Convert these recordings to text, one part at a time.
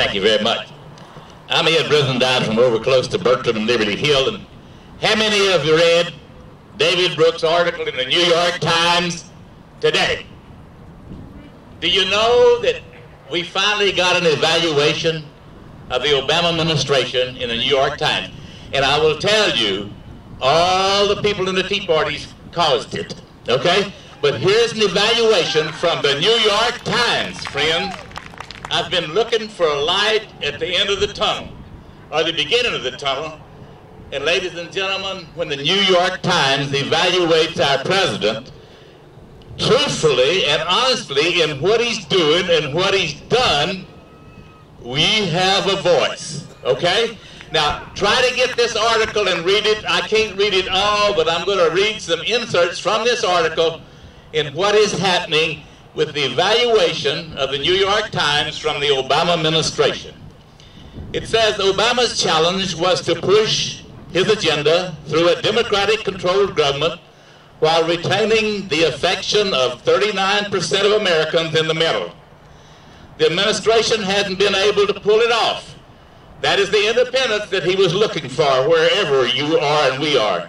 Thank you very much. I'm Ed Brizendine from over close to Bertram and Liberty Hill. And how many of you read David Brooks' article in the New York Times today? Do you know that we finally got an evaluation of the Obama administration in the New York Times? And I will tell you, all the people in the Teaparty caused it, okay? But here's an evaluation from the New York Times, friends. I've been looking for a light at the end of the tunnel, or the beginning of the tunnel. And ladies and gentlemen, when the New York Times evaluates our president, truthfully and honestly in what he's doing and what he's done, we have a voice, okay? Now, try to get this article and read it. I can't read it all, but I'm going to read some inserts from this article in what is happening with the evaluation of the New York Times from the Obama administration. It says Obama's challenge was to push his agenda through a Democratic-controlled government while retaining the affection of 39% of Americans in the middle. The administration hasn't been able to pull it off. That is the independence that he was looking for wherever you are and we are.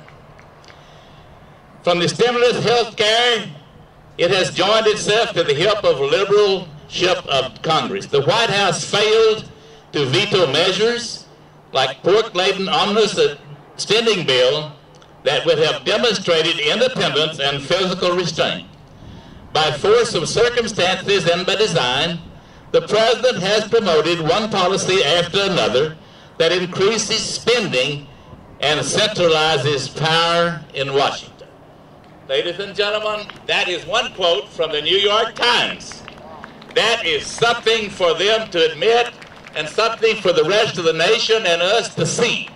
From the stimulus health care, it has joined itself to the hip of liberalship of Congress. The White House failed to veto measures like pork-laden omnibus spending bill that would have demonstrated independence and physical restraint. By force of circumstances and by design, the president has promoted one policy after another that increases spending and centralizes power in Washington. Ladies and gentlemen, that is one quote from the New York Times. That is something for them to admit and something for the rest of the nation and us to see.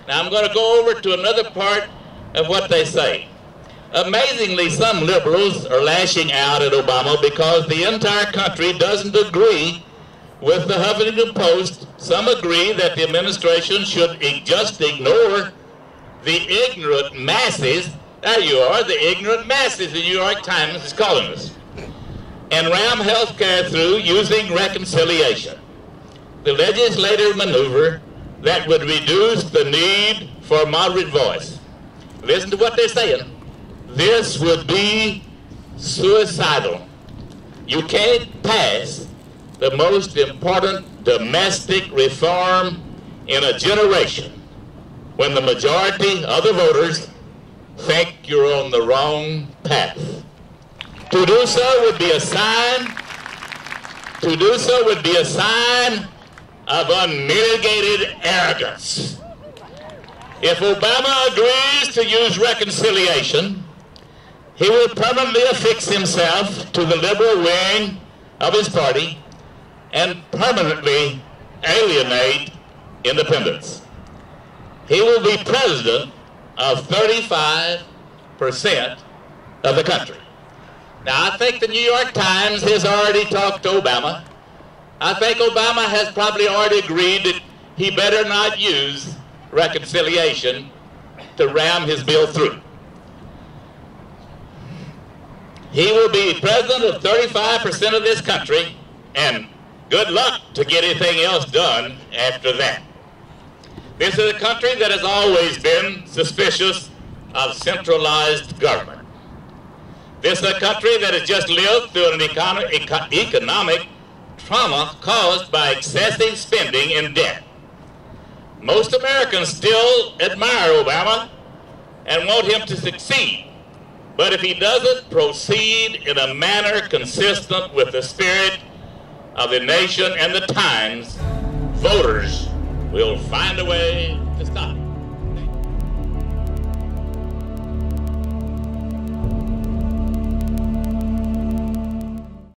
Now I'm going to go over to another part of what they say. Amazingly, some liberals are lashing out at Obama because the entire country doesn't agree with the Huffington Post. Some agree that the administration should just ignore the ignorant masses. There you are, the ignorant masses, the New York Times is calling us. And ram health care through using reconciliation. The legislative maneuver that would reduce the need for moderate voice. Listen to what they're saying. This would be suicidal. You can't pass the most important domestic reform in a generation when the majority of the voters think you're on the wrong path. To do so would be a sign, of unmitigated arrogance. If Obama agrees to use reconciliation, he will permanently affix himself to the liberal wing of his party and permanently alienate independence. He will be president of 35% of the country. Now, I think the New York Times has already talked to Obama. I think Obama has probably already agreed that he better not use reconciliation to ram his bill through. He will be president of 35% of this country, and good luck to get anything else done after that. This is a country that has always been suspicious of centralized government. This is a country that has just lived through an economic trauma caused by excessive spending and debt. Most Americans still admire Obama and want him to succeed. But if he doesn't proceed in a manner consistent with the spirit of the nation and the times, voters will find a way to stop him.